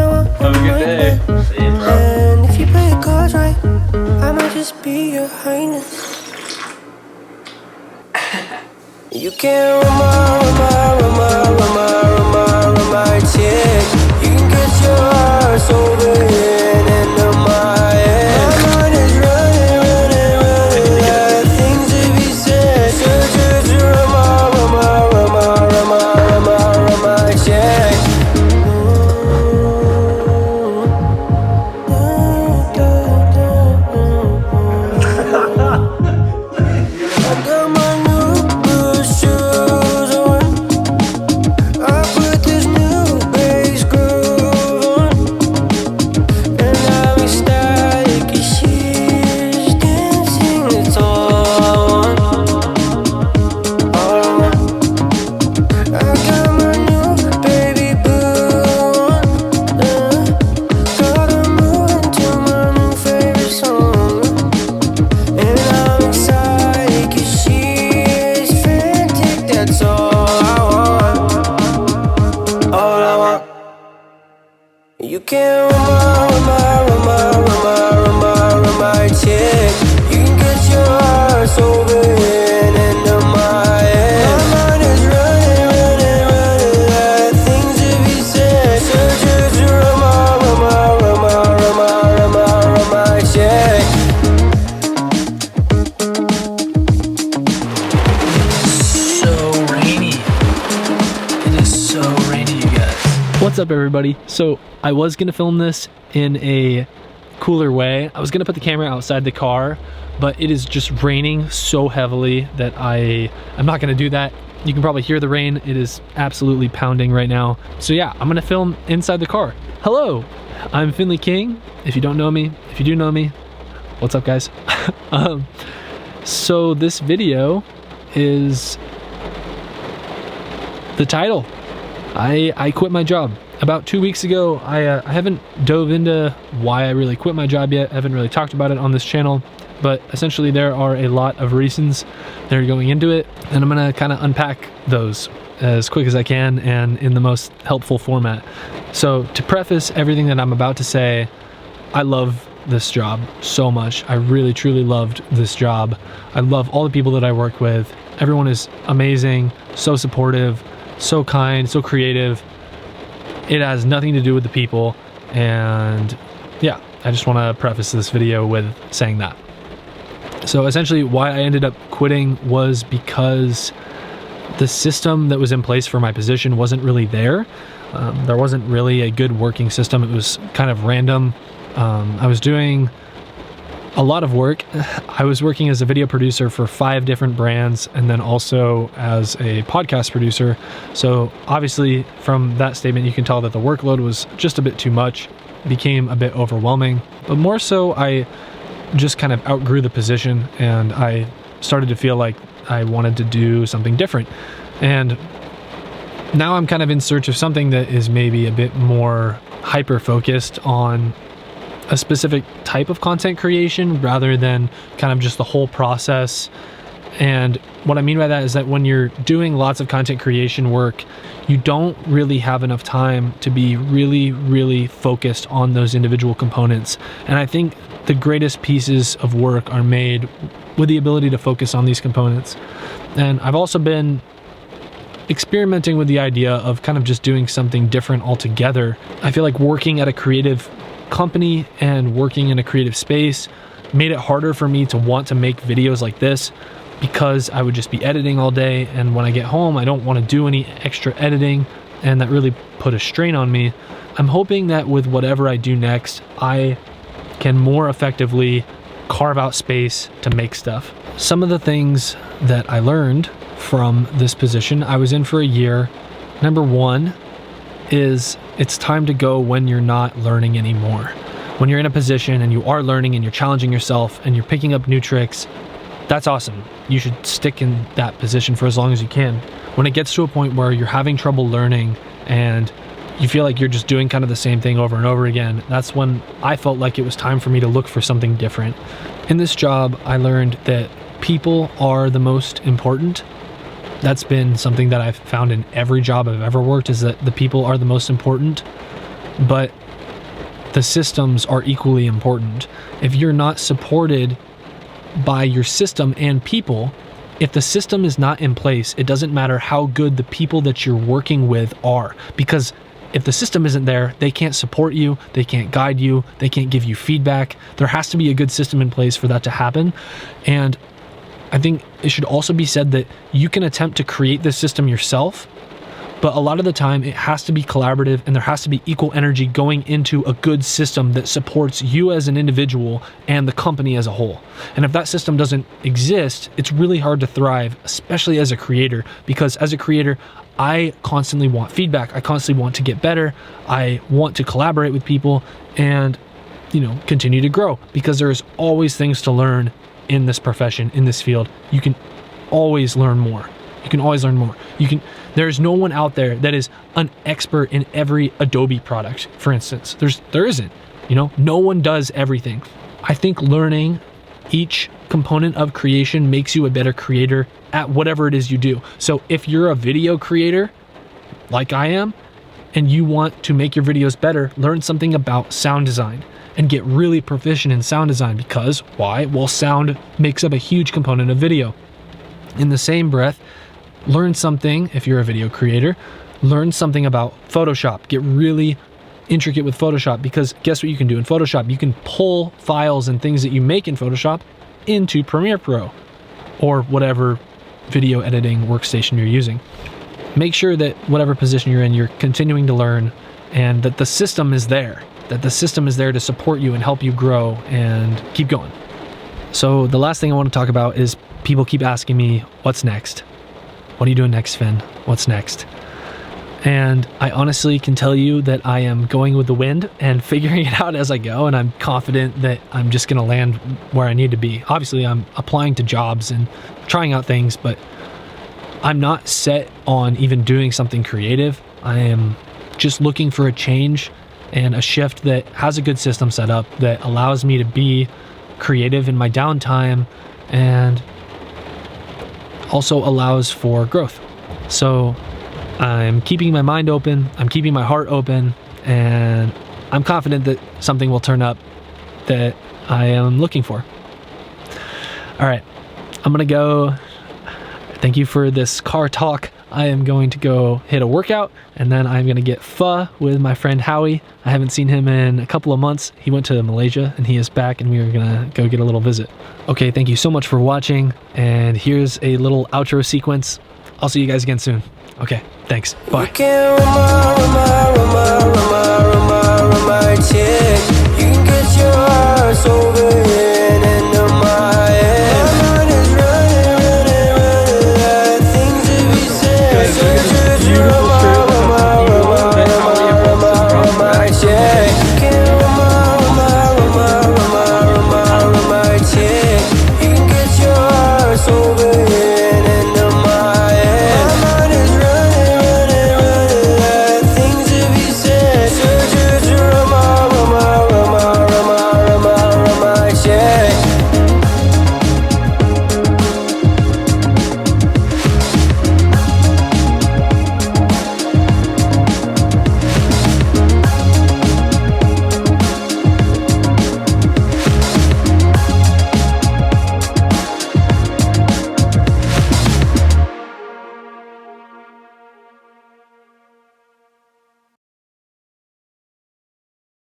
Have a good day. See you, bro. And if you play your cards right, I might just be your highness. You can't run my chick. You can get your ass over here and into my head. My mind is running, got things to be said. Just run my chick. I got my new blue shoes on. I put this new bass groove on, and I'm ecstatic as she's dancing. It's all I want, all I want. I got my new baby boo on. Gotta move into my new favorite song, and I'm excited 'cause she is frantic. That's all I want, all I want. You can't run my chick. You can get your ass over here and into my head. My mind is running, got things to be said. So just run my chick. So rainy. It is so rainy, you guys. What's up, everybody? So I was gonna film this in a cooler way. I was gonna put the camera outside the car, but it is just raining so heavily that I'm not gonna do that. You can probably hear the rain. It is absolutely pounding right now. So yeah, I'm gonna film inside the car. Hello, I'm Finley King. If you don't know me, if you do know me, what's up, guys? So this video is the title. I quit my job about 2 weeks ago. I haven't dove into why I really quit my job yet. I haven't really talked about it on this channel, but essentially there are a lot of reasons that are going into it, and I'm gonna kind of unpack those as quick as I can and in the most helpful format. So to preface everything that I'm about to say, I love this job so much. I really truly loved this job. I love all the people that I work with. Everyone is amazing, so supportive, so kind, so creative. It has nothing to do with the people, and yeah, I just want to preface this video with saying that. So essentially why I ended up quitting was because the system that was in place for my position wasn't really there. There wasn't really a good working system. It was kind of random. I was doing a lot of work. I was working as a video producer for 5 different brands, and then also as a podcast producer. So obviously from that statement, you can tell that the workload was just a bit too much, became a bit overwhelming, but more so I just kind of outgrew the position, and I started to feel like I wanted to do something different. And now I'm kind of in search of something that is maybe a bit more hyper focused on a specific type of content creation rather than kind of just the whole process. And what I mean by that is that when you're doing lots of content creation work, you don't really have enough time to be really focused on those individual components. And I think the greatest pieces of work are made with the ability to focus on these components. And I've also been experimenting with the idea of kind of just doing something different altogether. I feel like working at a creative company and working in a creative space made it harder for me to want to make videos like this, because I would just be editing all day, and when I get home I don't want to do any extra editing, and that really put a strain on me. I'm hoping that with whatever I do next, I can more effectively carve out space to make stuff. Some of the things that I learned from this position, I was in for a year. Number one is it's time to go when you're not learning anymore. When you're in a position and you are learning and you're challenging yourself and you're picking up new tricks, that's awesome. You should stick in that position for as long as you can. When it gets to a point where you're having trouble learning and you feel like you're just doing kind of the same thing over and over again, that's when I felt like it was time for me to look for something different. In this job, I learned that people are the most important. That's been something that I've found in every job I've ever worked, is that the people are the most important. but the systems are equally important. If you're not supported by your system and people, if the system is not in place, it doesn't matter how good the people that you're working with are, because if the system isn't there, they can't support you, they can't guide you, they can't give you feedback. There has to be a good system in place for that to happen. And I think it should also be said that you can attempt to create this system yourself, but a lot of the time it has to be collaborative, and there has to be equal energy going into a good system that supports you as an individual and the company as a whole. And if that system doesn't exist, it's really hard to thrive, especially as a creator, because as a creator, I constantly want feedback. I constantly want to get better. I want to collaborate with people and, continue to grow, because there's always things to learn in this profession, in this field. You can always learn more. There's no one out there that is an expert in every Adobe product, for instance. There isn't, no one does everything. I think learning each component of creation makes you a better creator at whatever it is you do. So if you're a video creator, like I am, and you want to make your videos better, learn something about sound design and get really proficient in sound design. Because why? Well, sound makes up a huge component of video. In the same breath, learn something, if you're a video creator, learn something about Photoshop. Get really intricate with Photoshop, because guess what you can do in Photoshop? You can pull files and things that you make in Photoshop into Premiere Pro or whatever video editing workstation you're using. Make sure that whatever position you're in, you're continuing to learn, and that the system is there. That the system is there to support you and help you grow and keep going. So the last thing I want to talk about is people keep asking me, what's next? What are you doing next, Finn? What's next? And I honestly can tell you that I am going with the wind and figuring it out as I go, and I'm confident that I'm just going to land where I need to be. Obviously, I'm applying to jobs and trying out things, but I'm not set on even doing something creative. I am just looking for a change and a shift that has a good system set up that allows me to be creative in my downtime and also allows for growth. So I'm keeping my mind open, I'm keeping my heart open, and I'm confident that something will turn up that I am looking for. All right, I'm gonna go. Thank you for this car talk. I am going to go hit a workout, and then I'm gonna get pho with my friend Howie. I haven't seen him in a couple of months. He went to Malaysia and he is back, and we are gonna go get a little visit. Okay, thank you so much for watching, and here's a little outro sequence. I'll see you guys again soon. Okay, thanks. Bye.